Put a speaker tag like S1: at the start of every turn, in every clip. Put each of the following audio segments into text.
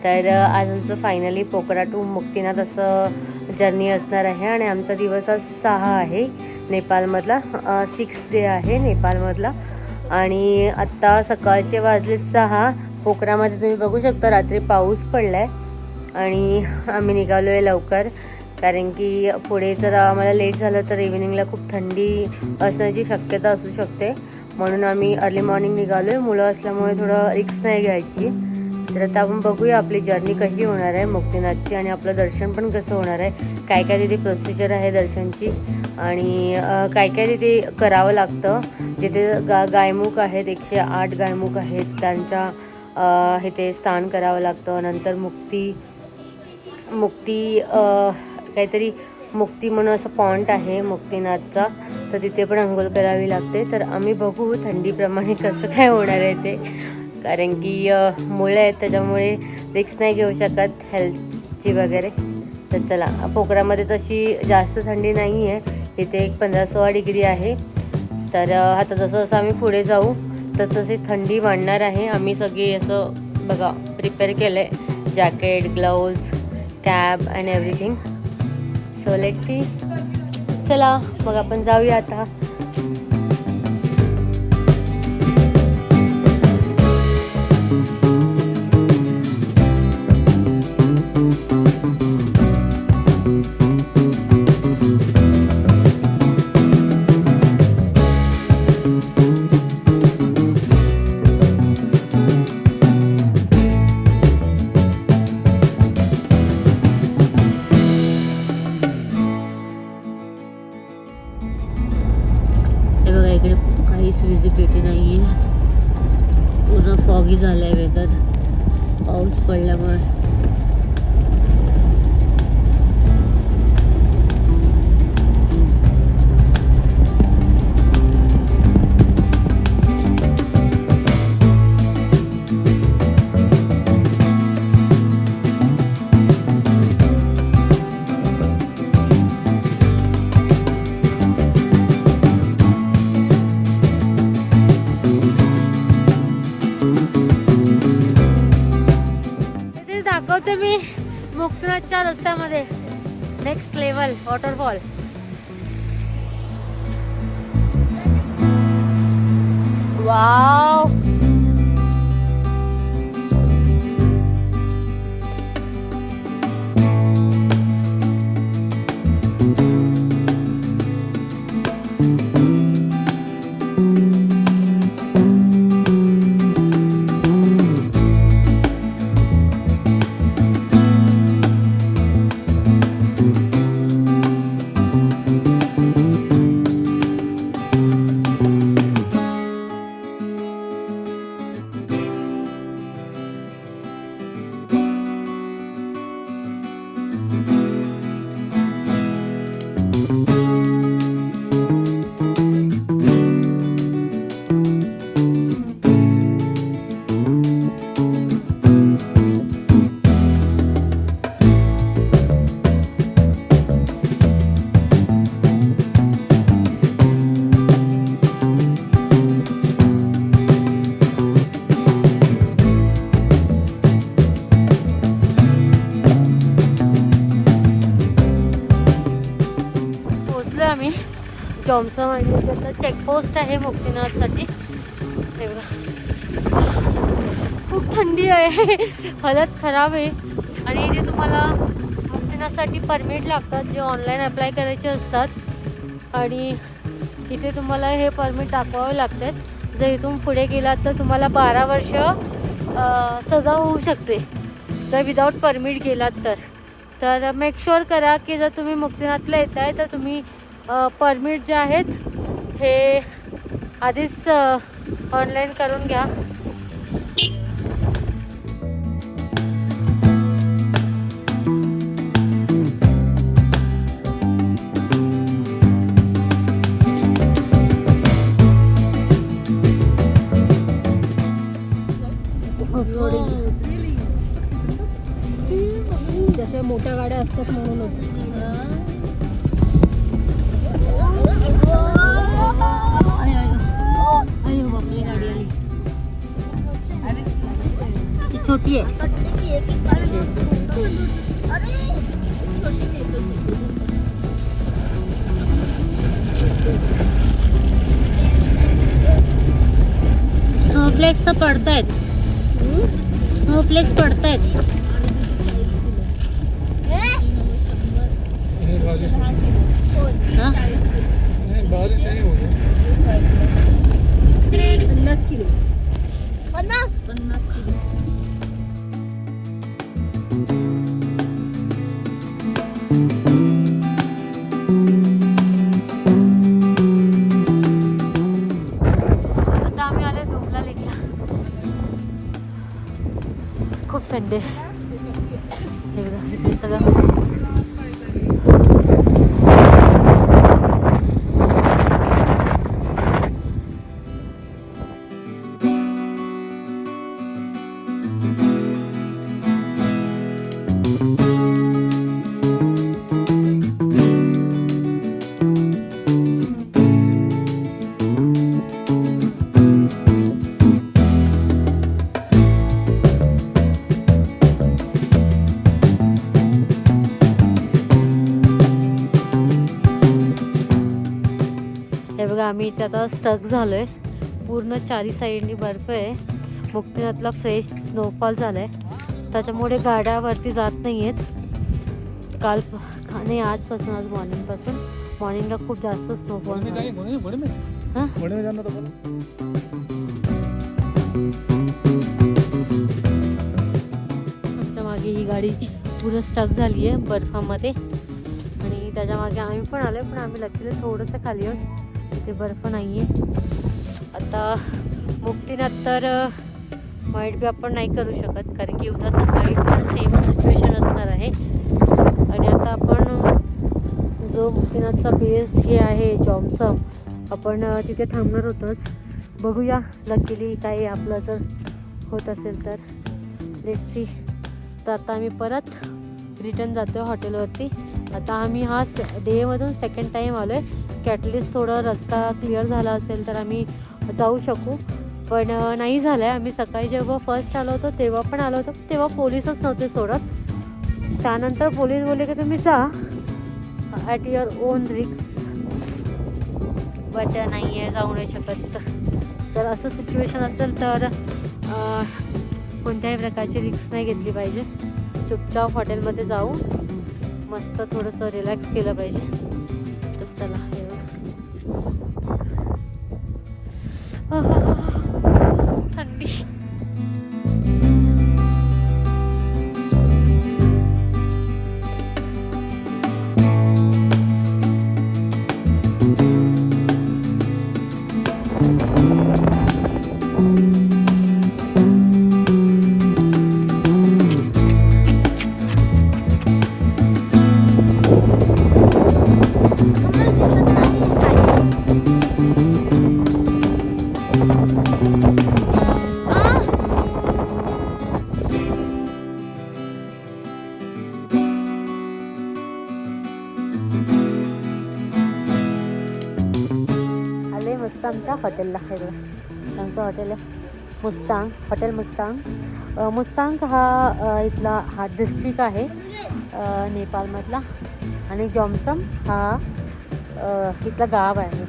S1: तर आज आमचं फायनली पोखरा टू मुक्तिनाथ असं जर्नी असणार आहे आणि आमचा दिवस आज 6 आहे नेपाळमधला, 6th डे आहे नेपाळमधला. आणि आत्ता सकाळचे वाजले 6. पोखरामध्ये तुम्ही बघू शकता रात्री पाऊस पडला आहे आणि आम्ही निघालो आहे लवकर, कारण की पुढे जर आम्हाला लेट झालं तर इव्हिनिंगला खूप थंडी असण्याची शक्यता असू शकते. म्हणून आम्ही अर्ली मॉर्निंग निघालो आहे. मुलं असल्यामुळे थोडं रिस्क नाही घ्यायची. तर आता आपण बघूया आपली जर्नी कशी होणार आहे मुक्तिनाथची आणि आपलं दर्शन पण कसं होणार आहे, काय काय तिथे प्रोसिजर आहे दर्शनची आणि काय काय तिथे करावं लागतं. जिथे गायमुख आहेत, 108 गायमुख आहेत, त्यांच्या इथे स्नान करावं लागतं. नंतर मुक्ती काहीतरी मुक्ती म्हणून असं पॉइंट आहे मुक्तिनाथचा, तर तिथे पण अंघोळ करावी लागते. तर आम्ही बघू थंडीप्रमाणे कसं काय होणार आहे ते, कारण की मुलं आहेत त्याच्यामुळे रिक्स नाही घेऊ शकत हेल्थची वगैरे. तर चला, पोखरामध्ये तशी जास्त थंडी नाही आहे, इथे एक 15-16 डिग्री आहे. तर आता जसं जसं आम्ही पुढे जाऊ तर तशी थंडी वाढणार आहे. आम्ही सगळे असं बघा प्रिपेअर केलं आहे, jacket, gloves, cab and everything. So let's see. चला मग आपण जाऊया आता. इकडे काहीच विजिबिलिटी नाही आहे, पूर्ण फॉगी झालं आहे वेदर पाऊस पडल्यामुळे. दाखवते मी मुक्तिनाथच्या रस्त्यामध्ये नेक्स्ट लेवल वॉटरफॉल. वाव, आम्ही जॉमसम आणि चेकपोस्ट आहे मुक्तिनाथसाठी. हे बघा खूप थंडी आहे, हालत खराब आहे. आणि इथे तुम्हाला मुक्तिनाथसाठी परमिट लागतात, जे ऑनलाईन अप्लाय करायचे असतात. आणि इथे तुम्हाला हे परमिट दाखवावे लागतात. जर इथून पुढे गेलात तर तुम्हाला 12 वर्ष सजा होऊ शकते जर विदाऊट परमिट गेलात तर मेक शुअर करा की जर तुम्ही मुक्तिनाथला येत आहे तर तुम्ही परमिट जे आहेत हे आधीच ऑनलाईन करून घ्या. जशा मोठ्या गाड्या असतात म्हणूनच. छोटी आहे. स्नोफ्लेक्स तर पडतायत. स्नोफ्लेक्स पडतायत.
S2: बारिश नहीं हो रही.
S3: 50 किलो. 50 किलो.
S1: आता आम्ही आले रूमला लेकला. खूप थंडी आहे. हे बघा इथे सगळं आम्ही इथे आता स्टक झालो आहे. पूर्ण चारी साईडनी बर्फ आहे. मुक्तिनाथला फ्रेश स्नोफॉल झाला आहे, त्याच्यामुळे गाड्या वरती जात नाही आहेत. काल नाही आजपासून, आज मॉर्निंगला खूप जास्त स्नोफॉल. आमच्या मागे ही गाडी पूर्ण स्टक झाली आहे बर्फामध्ये आणि त्याच्या मागे आम्ही पण आलो, पण आम्ही लकीली थोडंसं खाली आहोत. इथे बर्फ नाही आहे. आता मुक्तिनाथ तर वाईट बी आपण नाही करू शकत, कारण की उद्या सकाळी पण सेम सिच्युएशन असणार आहे. आणि आता आपण जो मुक्तिनाथचा बेस हे आहे जॉमसम, आपण तिथे थांबणार होतोच. बघूया लकीली काही आपलं जर होत असेल तर. Let's see. तर आता आम्ही परत रिटर्न जातो हॉटेलवरती. आता आम्ही हा डेमधून सेकंड टाईम आलो आहे. ॲटलिस्ट थोडा रस्ता क्लिअर झाला असेल तर आम्ही जाऊ शकू, पण नाही झालं आहे. आम्ही सकाळी जेव्हा फर्स्ट आलो होतो तेव्हा पण आलो होतो, तेव्हा पोलीसच नव्हते सोडत. त्यानंतर पोलीस बोलले की तुम्ही जा ॲट युअर ओन रिक्स, बट नाही आहे, जाऊ नाही शकत. जर असं सिच्युएशन असेल तर कोणत्याही प्रकारची रिक्स नाही घेतली पाहिजे. चुपचाप हॉटेलमध्ये जाऊ, मस्त थोडंसं रिलॅक्स केलं पाहिजे. तर चला, थंडी. मस्त आमच्या हॉटेलला आहे. आमचं हॉटेल आहे मुस्तांग, हॉटेल मुस्तांग. मुस्तांग हा इथला हा डिस्ट्रिक्ट आहे नेपाळमधला, आणि जॉमसम हा इथला गाव आहे.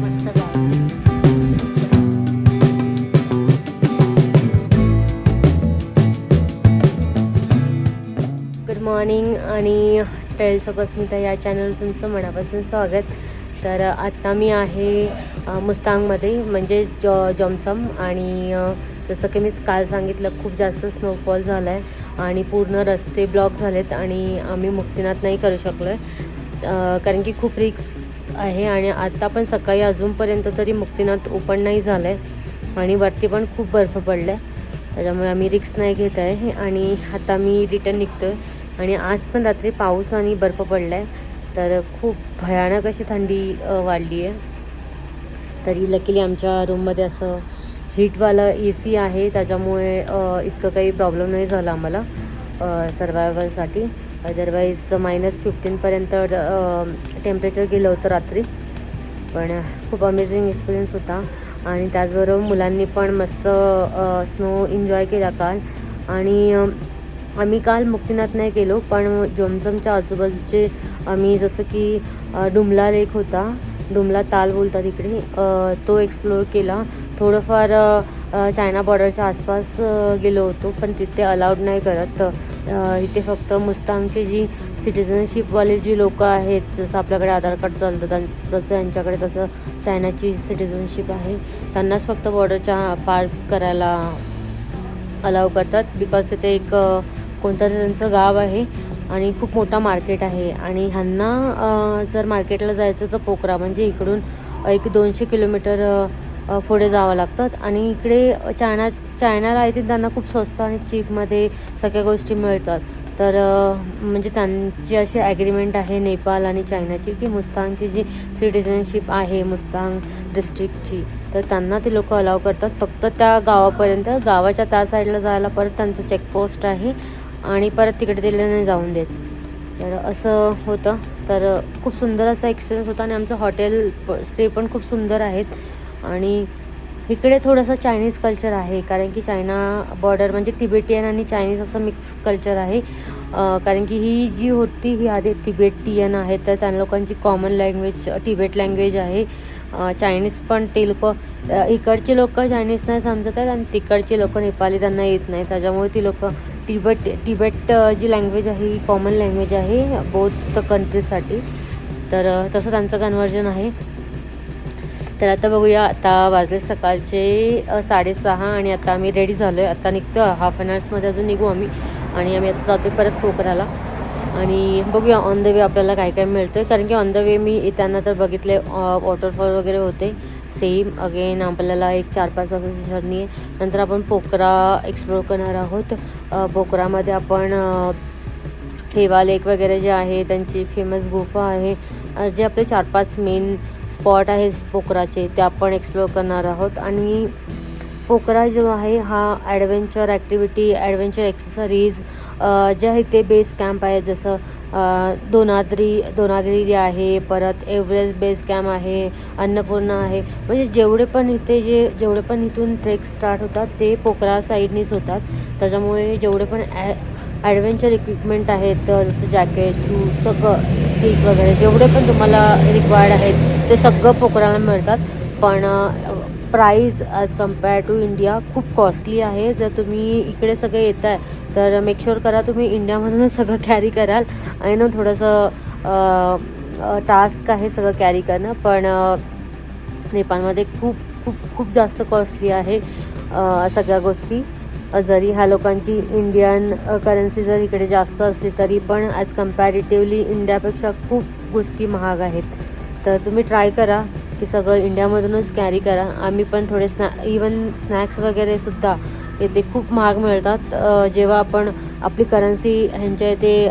S1: मस्त गाव. गुड मॉर्निंग आणि टेल्स ऑफ अस्मिता या चॅनल तुमचं मनापासून स्वागत. तर आत्ता मी आहे मुस्तांगमध्ये, म्हणजे जॉमसम. आणि जसं की मीच काल सांगितलं, खूप जास्त स्नोफॉल झाला आहे आणि पूर्ण रस्ते ब्लॉक झालेत आणि आम्ही मुक्तिनाथ नाही करू शकलो आहे, कारण की खूप रिस्क आहे. आणि आता पण सकाळी अजूनपर्यंत तरी मुक्तिनाथ ओपन नाही झालं आहे आणि वरती पण खूप बर्फ पडला आहे, त्याच्यामुळे आम्ही रिस्क नाही घेत आहे. आणि आता मी रिटर्न निघतो आहे. आणि आज पण रात्री पाऊस आणि बर्फ पडला आहे, तर खूप भयानक अशी थंडी वाढली आहे. तरी लकीली आमच्या रूममध्ये असं हीटवालं AC आहे, त्याच्यामुळे इतकं काही प्रॉब्लेम नाही झाला आम्हाला सर्वायवलसाठी. अदरवाईज -15पर्यंत टेम्परेचर गेलं होतं रात्री. पण खूप अमेझिंग एक्सपिरियन्स होता. आणि त्याचबरोबर मुलांनी पण मस्त स्नो एन्जॉय केला काल. आणि आम्ही काल मुक्तिनाथ नाही गेलो, पण जोमजमच्या आजूबाजूचे आम्ही जसं की डुमला लेक होता, डुमला ताल बोलतात इकडे, तो एक्सप्लोअर केला. थोडंफार चायना बॉर्डरच्या आसपास गेलो होतो, पण तिथे अलाउड नाही करत. इथे फक्त मुस्तांगची जी सिटिझनशिपवाले जी लोकं आहेत, जसं आपल्याकडे आधार कार्ड चालतं तसं यांच्याकडे तसं चायनाची सिटिझनशिप आहे, त्यांनाच फक्त बॉर्डरच्या पार करायला अलाव करतात. बिकॉज तिथे एक कोणतं तरी त्यांचं गाव आहे आणि खूप मोठा मार्केट आहे. आणि ह्यांना जर मार्केटला जायचं तर पोखरा म्हणजे इकडून 200 किलोमीटर पुढे जावं लागतात. आणि इकडे चायनाला येतील त्यांना खूप स्वस्त आणि चीपमध्ये सगळ्या गोष्टी मिळतात. तर म्हणजे त्यांची अशी ॲग्रीमेंट आहे नेपाळ आणि चायनाची की मुस्तांगची जी सिटिझनशिप आहे मुस्तांग डिस्ट्रिक्टची, तर त्यांना ते लोक अलाव करतात फक्त त्या गावापर्यंत. गावाच्या त्या साईडला जायला परत त्यांचं चेकपोस्ट आहे आणि परत तिकडे ते नाही जाऊन देत. तर असं होतं. तर खूप सुंदर असा एक्सपिरियन्स होता. आणि आमचं हॉटेल स्टे पण खूप सुंदर आहेत. आणि इकडे थोडंसं चायनीज कल्चर आहे, कारण की चायना बॉर्डर म्हणजे तिबेटियन आणि चायनीज असं मिक्स कल्चर आहे. कारण की ही जी होती ही आधी तिबेटियन आहे, तर त्या लोकांची कॉमन लँग्वेज तिबेट लँग्वेज आहे. चायनीज पण ते लोक, इकडचे लोक चायनीज नाही समजत आहेत आणि तिकडचे लोक नेपाली त्यांना येत नाही, त्याच्यामुळे ती लोक तिबेट जी लँग्वेज आहे ही कॉमन लँग्वेज आहे बोथ कंट्रीजसाठी. तर तसं त्यांचं कन्व्हर्जन आहे. तर आता बघूया, आता वाजले सकाळचे 6:30 आणि आता आम्ही रेडी झालो आहे. आता निघतो, हाफ ॲन आवर्समध्ये अजून निघू आम्ही. आणि आम्ही आता जातो परत पोखराला. आणि बघूया ऑन द वे आपल्याला काय काय मिळतं आहे. कारण की ऑन द वे मी येताना तर बघितले वॉटरफॉल वगैरे होते सेम. अगेन आपल्याला एक 4-5 तासाची जर्नी आहे. नंतर आपण पोखरा एक्सप्लोअर करणार आहोत. पोखरामध्ये आपण ठेवा लेक वगैरे जे आहे, त्यांची फेमस गुफा आहे, जे आपले 4-5 मेन स्पॉट आहेत पोखराचे, ते आपण एक्सप्लोअर करणार आहोत. आणि पोखरा जो आहे हा ॲडव्हेंचर ॲक्टिव्हिटी, ॲडव्हेंचर एक्सेसरीज ज्या इथे बेस कॅम्प आहे, जसं दोनाद्री आहे, परत एव्हरेस्ट बेस कॅम्प आहे, अन्नपूर्णा आहे. म्हणजे जेवढे पण इथून ट्रेक स्टार्ट होतात ते पोखरा साईडनीच होतात. त्याच्यामुळे जेवढे पण ॲडव्हेंचर इक्विपमेंट आहेत, जसं जॅकेट, शूज, सगळं स्टिक वगैरे जेवढे पण तुम्हाला रिक्वायर्ड आहेत ते सगळं पोखराला मिळतात. पण price as compare to India खूप कॉस्टली आहे. जर तुम्ही इकडे सगळे येत आहे तर मेक शुअर करा तुम्ही इंडियामधूनच सगळं कॅरी कराल. आणि ना थोडंसं टास्क आहे सगळं कॅरी करणं, पण नेपाळमध्ये खूप खूप खूप जास्त कॉस्टली आहे सगळ्या गोष्टी. जरी ह्या लोकांची इंडियन करन्सी जर इकडे जास्त असली तरी पण ॲज कम्पॅरेटिव्हली इंडियापेक्षा खूप गोष्टी महाग आहेत. तर तुम्ही ट्राय करा की सगळं इंडियामधूनच कॅरी करा. आम्ही पण थोडे इवन स्नॅक्स वगैरे सुद्धा इथे खूप महाग मिळतात. जेव्हा आपण आपली करन्सी ह्यांच्या इथे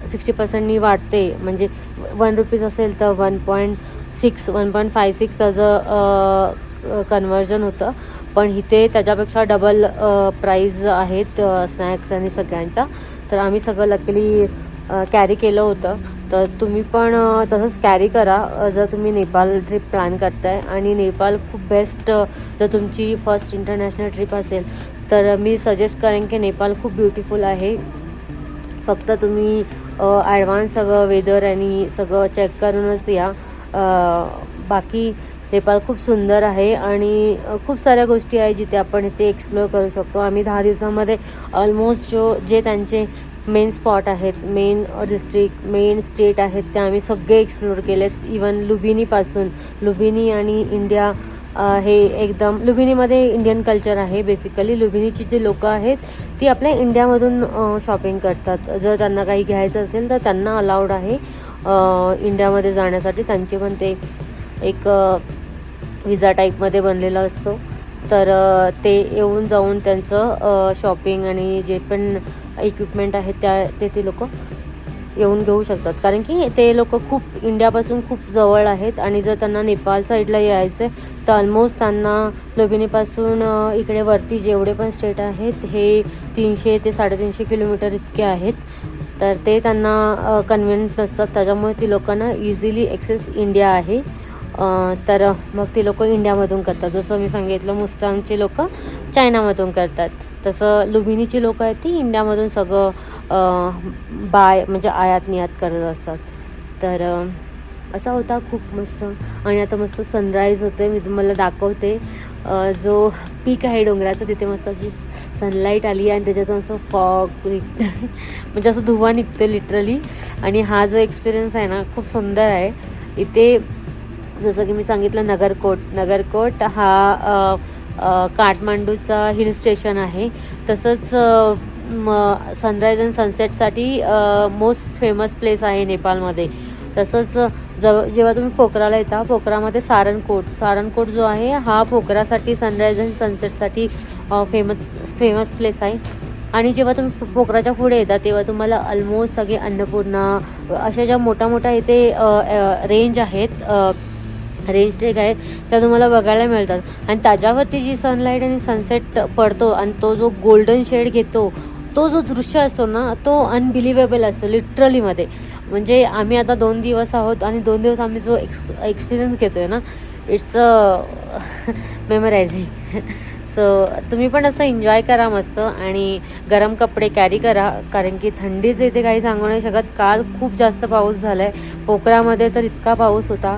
S1: 60%नी वाढते, म्हणजे 1 रुपीज असेल तर 1.56 असं कन्व्हर्जन होतं. पण इथे त्याच्यापेक्षा डबल प्राईज आहेत स्नॅक्स आणि सगळ्यांच्या. तर आम्ही सगळं लकीली कॅरी केलं होतं. तर तुम्ही पण तसंच कॅरी करा जर तुम्ही नेपाळ ट्रिप प्लॅन करताय. आणि नेपाळ खूप बेस्ट, जर तुमची फर्स्ट इंटरनॅशनल ट्रिप असेल तर मी सजेस्ट करेन की नेपाळ खूप ब्युटिफुल आहे. फक्त तुम्ही ॲडव्हान्स सगळं वेदर आणि सगळं चेक करूनच या. बाकी नेपाळ खूप सुंदर आहे आणि खूप साऱ्या गोष्टी आहे जिथे आपण इथे एक्सप्लोअर करू शकतो. आम्ही 10 दिवसामध्ये ऑलमोस्ट जे त्यांचे मेन स्पॉट आहेत, मेन डिस्ट्रिक्ट, मेन स्टेट आहेत, ते आम्ही सगळे एक्सप्लोअर केलेत. इवन लुबिनी आणि इंडिया हे एकदम, लुबिनीमध्ये इंडियन कल्चर आहे बेसिकली. लुबिनीची जी लोकं आहेत ती आपल्या इंडियामधून शॉपिंग करतात. जर त्यांना काही घ्यायचं असेल तर त्यांना अलाउड आहे इंडियामध्ये जाण्यासाठी. त्यांचे पण ते एक विजा टाईपमध्ये बनलेला असतो. तर ते येऊन जाऊन त्यांचं शॉपिंग आणि जे पण इक्विपमेंट आहेत ते लोक येऊन घेऊ शकतात. कारण की ते लोक खूप इंडियापासून खूप जवळ आहेत. आणि जर त्यांना नेपाळ साईडला यायचं तर ऑलमोस्ट त्यांना लुबिनीपासून इकडे वरती जेवढे पण स्टेट आहेत हे 300 ते 350 किलोमीटर इतके आहेत. तर ते त्यांना कन्व्हिनियंट नसतात. त्याच्यामुळे ती लोकांना इझिली ॲक्सेस इंडिया आहे. तर मग ते लोक इंडियामधून करतात. जसं मी सांगितलं मुस्तांगचे लोक चायनामधून करतात, तसं लुंबिनीची लोक आहेत ती इंडियामधून सगळं म्हणजे आयात निर्यात करत असतात. तर असा होता खूप मस्त. आणि आता मस्त सनराईज होते, मी तुम्हाला दाखवते. जो पीक आहे डोंगराचं तिथे मस्त अशी सनलाईट आली आणि त्याच्यातून असं फॉग निघतं म्हणजे असं धुवा निघतं लिटरली. आणि हा जो एक्सपिरियन्स आहे ना खूप सुंदर आहे. इथे जसं की मी सांगितलं नगरकोट हा काठमांडूचा हिल स्टेशन आहे. तसंच सनराईज अँड सनसेटसाठी मोस्ट फेमस प्लेस आहे नेपाळमध्ये. तसंच जेव्हा तुम्ही पोखराला येता, पोखरामध्ये सारनकोट जो आहे हा पोखरासाठी सनराईज अँड सनसेटसाठी फेमस प्लेस आहे. आणि जेव्हा तुम्ही पोखराच्या पुढे येता तेव्हा तुम्हाला ऑलमोस्ट सगळे अन्नपूर्णा अशा ज्या मोठ्या इथे रेंज ट्रेक आहेत त्या तुम्हाला बघायला मिळतात. आणि त्याच्यावरती जी सनलाईट आणि सनसेट पडतो आणि तो जो गोल्डन शेड घेतो, तो जो दृश्य असतो ना तो अनबिलिव्हेबल असतो लिटरलीमध्ये. म्हणजे आम्ही आता 2 दिवस आहोत आणि 2 दिवस आम्ही जो एक्सपिरियन्स घेतो आहे ना, इट्स मेमरायझिंग. सो तुम्ही पण असं एन्जॉय करा मस्त. आणि गरम कपडे कॅरी करा, कारण की थंडीच इथे काही सांगू नाही शकत. काल खूप जास्त पाऊस झाला आहे पोखरामध्ये, तर इतका पाऊस होता.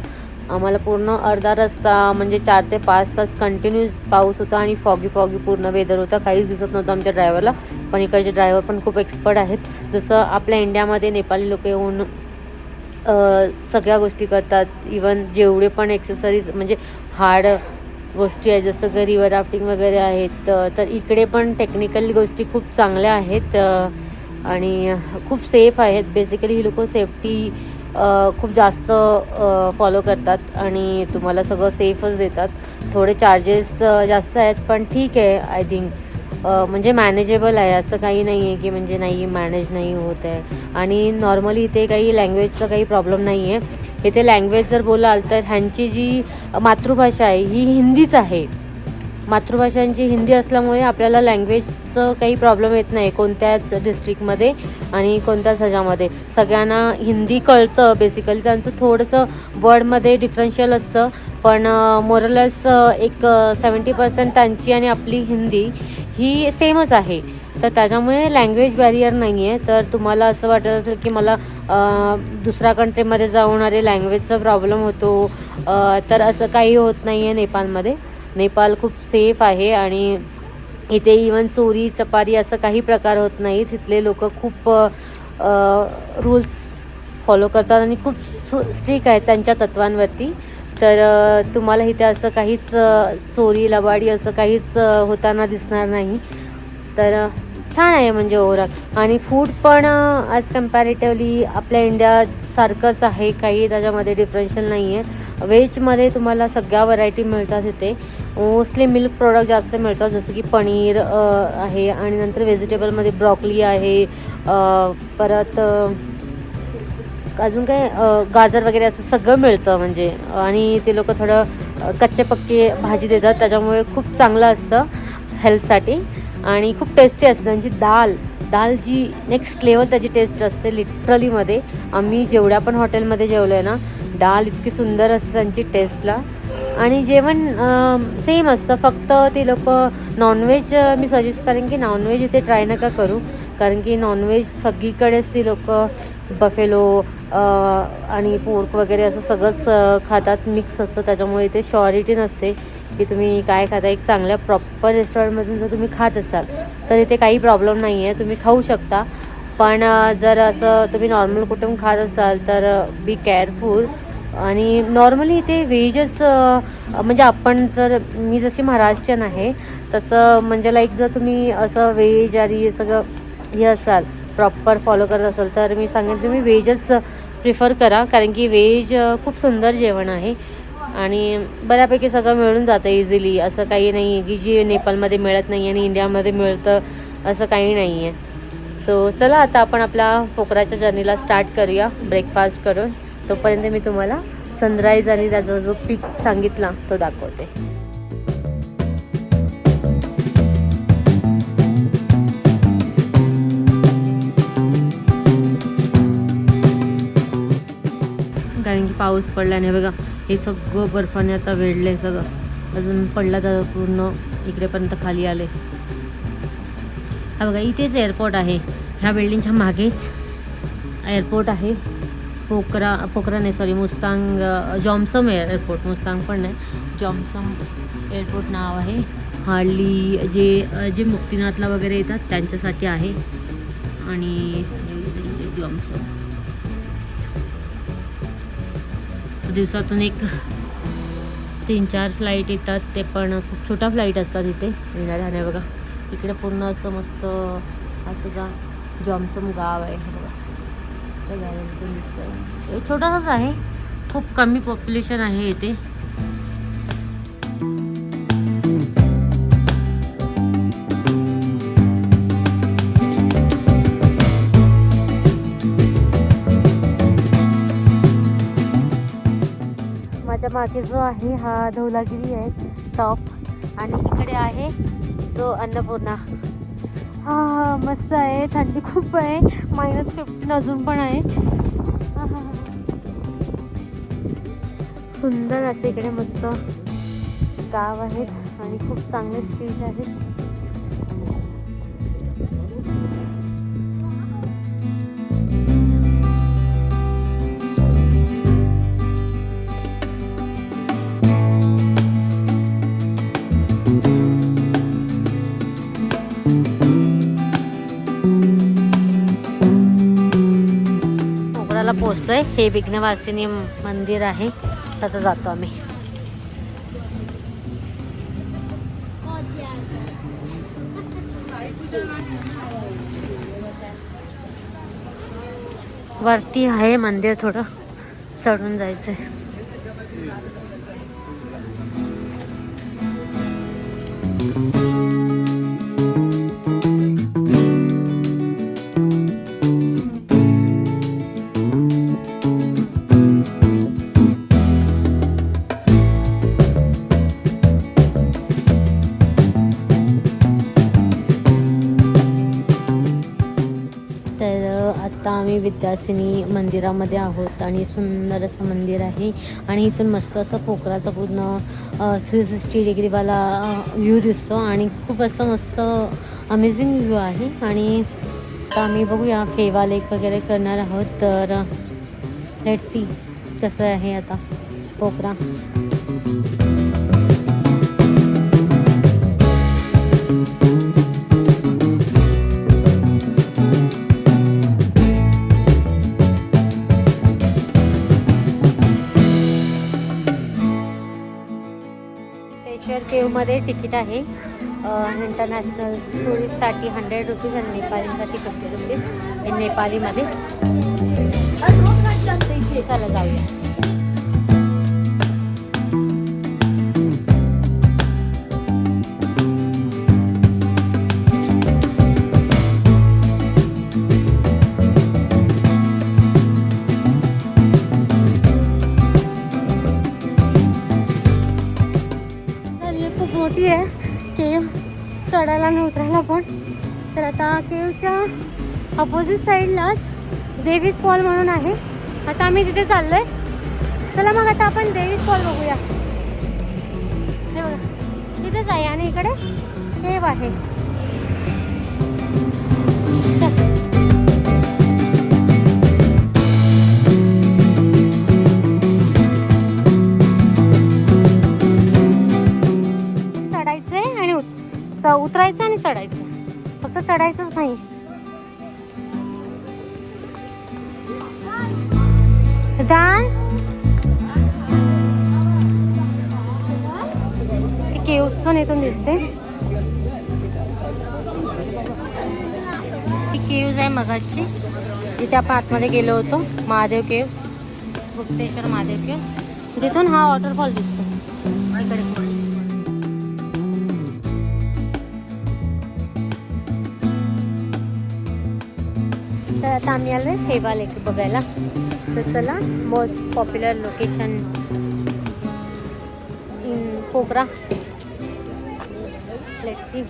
S1: आम्हाला पूर्ण अर्धा रस्ता म्हणजे 4 ते 5 तास कंटिन्यूस पाऊस होता आणि फॉगी पूर्ण वेदर होता. काहीच दिसत नव्हतं आमच्या ड्रायव्हरला. पण इकडचे ड्रायव्हर पण खूप एक्सपर्ट आहेत. जसं आपल्या इंडियामध्ये नेपाळी लोक येऊन सगळ्या गोष्टी करतात. इवन जेवढे पण एक्सेसरीज म्हणजे हार्ड गोष्टी आहेत जसं की रिव्हर राफ्टिंग वगैरे आहेत, तर इकडे पण टेक्निकली गोष्टी खूप चांगल्या आहेत आणि खूप सेफ आहेत. बेसिकली ही लोक सेफ्टी खूप जास्त फॉलो करतात आणि तुम्हाला सगळं सेफच देतात. थोडे चार्जेस जास्त आहेत पण ठीक आहे. आय थिंक म्हणजे मॅनेजेबल आहे, असं काही नाही आहे की म्हणजे नाही मॅनेज नाही होत आहे. आणि नॉर्मली इथे काही लँग्वेजचा काही प्रॉब्लेम नाही आहे. इथे लँग्वेज जर बोलाल तर ह्यांची जी मातृभाषा आहे ही हिंदीच आहे. मातृभाषांची हिंदी असल्यामुळे आपल्याला लँग्वेजचं काही प्रॉब्लेम येत नाही कोणत्याच डिस्ट्रिक्टमध्ये आणि कोणत्याच ह्याच्यामध्ये. सगळ्यांना हिंदी कळतं. बेसिकली त्यांचं थोडंसं वर्डमध्ये डिफरन्शियल असतं, पण मोरलेस एक 70% त्यांची आणि आपली हिंदी ही सेमच आहे. तर त्याच्यामुळे लँग्वेज बॅरियर नाही आहे. तर तुम्हाला असं वाटत असेल की मला दुसऱ्या कंट्रीमध्ये जाऊन अरे लँग्वेजचा प्रॉब्लेम होतो, तर असं काही होत नाही आहे नेपाळमध्ये. नेपाळ खूप सेफ आहे आणि इथे इवन चोरी चपारी असं काही प्रकार होत नाही. तिथले लोक खूप रूल्स फॉलो करतात आणि खूप स्ट्रिक्ट आहेत त्यांच्या तत्वांवरती. तर तुम्हाला इथे असं काहीच चोरी लबाडी असं काहीच होताना दिसणार नाही. तर छान आहे म्हणजे ओव्हरऑल. आणि फूड पण ॲज कम्पॅरेटिव्हली आपल्या इंडियासारखंच आहे, काही त्याच्यामध्ये डिफरन्शियल नाही आहे. व्हेजमध्ये तुम्हाला सगळ्या व्हरायटी मिळतात इथे. मोस्टली मिल्क प्रोडक्ट जास्त मिळतात जसं की पनीर आहे आणि नंतर व्हेजिटेबलमध्ये ब्रॉकली आहे, परत अजून काय गाजर वगैरे असं सगळं मिळतं म्हणजे. आणि ते लोक थोडं कच्चे पक्के भाजी देतात, त्याच्यामुळे खूप चांगलं असतं हेल्थसाठी आणि खूप टेस्टी असते. त्यांची दाल जी नेक्स्ट लेवल त्याची टेस्ट असते लिटरलीमध्ये. आम्ही जेवढ्या पण हॉटेलमध्ये जेवलो आहे ना, डाळ इतकी सुंदर असते त्यांची टेस्टला. आणि जेवण सेम असतं, फक्त ते लोक नॉनव्हेज मी सजेस्ट करेन की नॉनव्हेज इथे ट्राय नका करू, कारण की नॉनव्हेज सगळीकडेच ती लोक बफेलो आणि पोर्क वगैरे असं सगळंच खातात, मिक्स असतं. त्याच्यामुळे इथे श्युरिटी नसते की तुम्ही काय खाता. एक चांगल्या प्रॉपर रेस्टॉरंटमधून जर तुम्ही खात असाल तर इथे काही प्रॉब्लेम नाही आहे, तुम्ही खाऊ शकता. पण जर असं तुम्ही नॉर्मल कुठून खात असाल तर बी केअरफुल. आणि नॉर्मली इथे व्हेजच म्हणजे आपण जर मी जशी महाराष्ट्रीयन आहे तसं म्हणजे लाईक जर तुम्ही असं व्हेज आणि सगळं हे असाल प्रॉपर फॉलो करत असाल तर मी सांगेन तुम्ही व्हेजच प्रिफर करा, कारण की व्हेज खूप सुंदर जेवण आहे आणि बऱ्यापैकी सगळं मिळून जातं इझिली. असं काही नाही आहे की जी नेपाळमध्ये मिळत नाही आणि इंडियामध्ये मिळतं असं काही नाही आहे. सो चला आता आपण आपल्या पोखराच्या जर्नीला स्टार्ट करूया ब्रेकफास्ट करून. तोपर्यंत मी तुम्हाला सनराईज आणि त्याचा जो पीक सांगितला तो दाखवते. कारण की पाऊस पडल्याने बघा हे सगळं बर्फाने आता वेढलं आहे सगळं, अजून पडला तर पूर्ण इकडेपर्यंत खाली आले. हा बघा इथेच एअरपोर्ट आहे, ह्या बिल्डिंगच्या मागेच एअरपोर्ट आहे. पोखरा नाही सॉरी मुस्तांग जॉमसम एअरपोर्ट, मुस्तांग पण नाही, जॉमसम एअरपोर्ट नाव आहे. हार्डली जे मुक्तिनाथला वगैरे येतात त्यांच्यासाठी आहे. आणि जॉमसम दिवसातून एक 3-4 फ्लाईट येतात, ते पण खूप छोटा फ्लाईट असतात इथे येणाऱ्या. आणि बघा इकडे पूर्ण असं मस्त असं का जॉमसम गाव आहे. हे बघा गॅलरीतून दिसतंय, छोटासाच आहे, खूप कमी पॉप्युलेशन आहे इथे. माझ्या मागे जो आहे हा धौलागिरी आहे टॉप, आणि इकडे आहे जो अन्नपूर्णा. हा मस्त आहे, थंडी खूप आहे, -15 अजून पण आहे. सुंदर असे इकडे मस्त गाव आहेत आणि खूप चांगले स्ट्रीट आहेत. पोचलोय, हे विघ्नवासिनी मंदिर आहे, त्याचं जातो आम्ही. वरती आहे मंदिर, थोडं चढून जायचंय. आता आम्ही विद्यासिनी मंदिरामध्ये आहोत आणि सुंदर असं मंदिर आहे. आणि इथून मस्त असं पोखराचा पूर्ण 360 डिग्रीवाला व्ह्यू दिसतो आणि खूप असं मस्त अमेझिंग व्ह्यू आहे. आणि आता आम्ही बघूया फेवा लेक वगैरे करणार आहोत, तर लेट्स सी कसं आहे आता पोखरा. केवमध्ये तिकीट आहे इंटरनॅशनल टुरिस्टसाठी 100 रुपीज आणि नेपाळीसाठी 50 रुपीज नेपाळीमध्ये. चला जाऊया. मोठी आहे केव, चढायला आणि उतरायला पण. तर आता केवच्या अपोजिट साईडलाच देवीज फॉल म्हणून आहे, आता आम्ही तिथे चाललोय. चला मग आता आपण देवीज फॉल बघूया. हे बघा तिथेच आहे आणि इकडे केव आहे. उतरायचं आणि चढायचं, फक्त चढायचंच नाही. ती केव पण इथून दिसते, ती केव्ज आहे मगाची जिथे आपण आतमध्ये गेलो होतो. महादेव केव, गुप्तेश्वर महादेव केव, जिथून हा वॉटरफॉल दिसतो इकडे. तर आता आम्ही आलोय फेवा लेक बघायला. तर चला, most popular location in Pokhara. Let's see.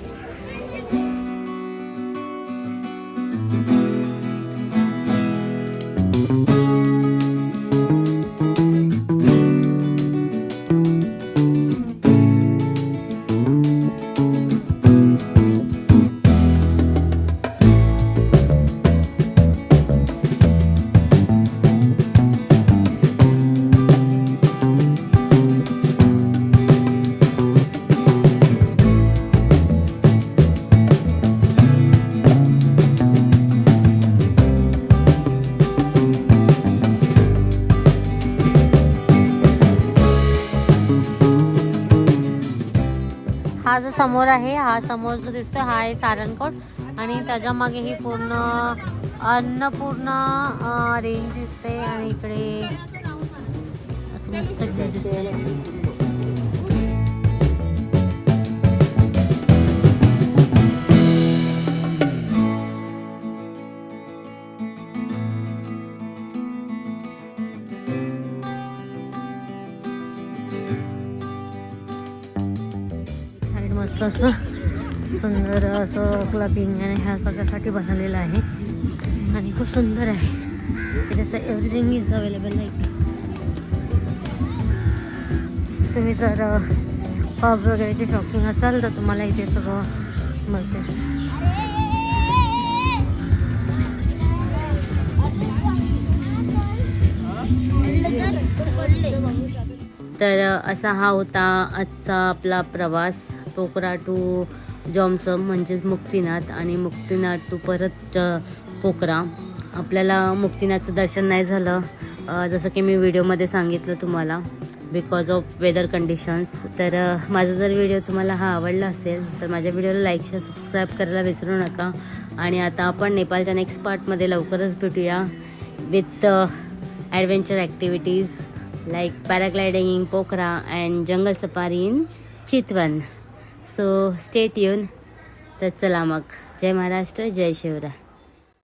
S1: हा जो समोर आहे, हा समोर जो दिसतोय हा आहे सारनकोट आणि त्याच्या मागे ही पूर्ण अन्नपूर्णा रेंज दिसते आणि इकडे असं मस्त view दिसतंय. साईड मस्त असं सुंदर असं क्लबिंग आणि ह्या सगळ्यासाठी बनवलेलं आहे आणि खूप सुंदर आहे. इथे असं एव्हरीथिंग इज अवेलेबल. लाईक तुम्ही जर पब वगैरेची शॉपिंग असाल तर तुम्हाला इथे सगळं मिळते. तर असा हा होता आजचा आपला प्रवास पोखरा टू जॉमसम म्हणजेच मुक्तिनाथ आणि मुक्तिनाथ टू परत पोखरा. आपल्याला मुक्तिनाथचं दर्शन नाही झालं जसं की मी व्हिडिओमध्ये सांगितलं तुम्हाला बिकॉज ऑफ वेदर कंडिशन्स. तर माझा जर व्हिडिओ तुम्हाला हा आवडला असेल तर माझ्या व्हिडिओला लाईक शेअर सबस्क्राईब करायला विसरू नका. आणि आता आपण नेपाळच्या नेक्स्ट पार्टमध्ये लवकरच भेटूया with adventure activities like paragliding in Pokhara and jungle safari in Chitwan. So stay tuned. तर चला मग जय महाराष्ट्र जय शिवराय.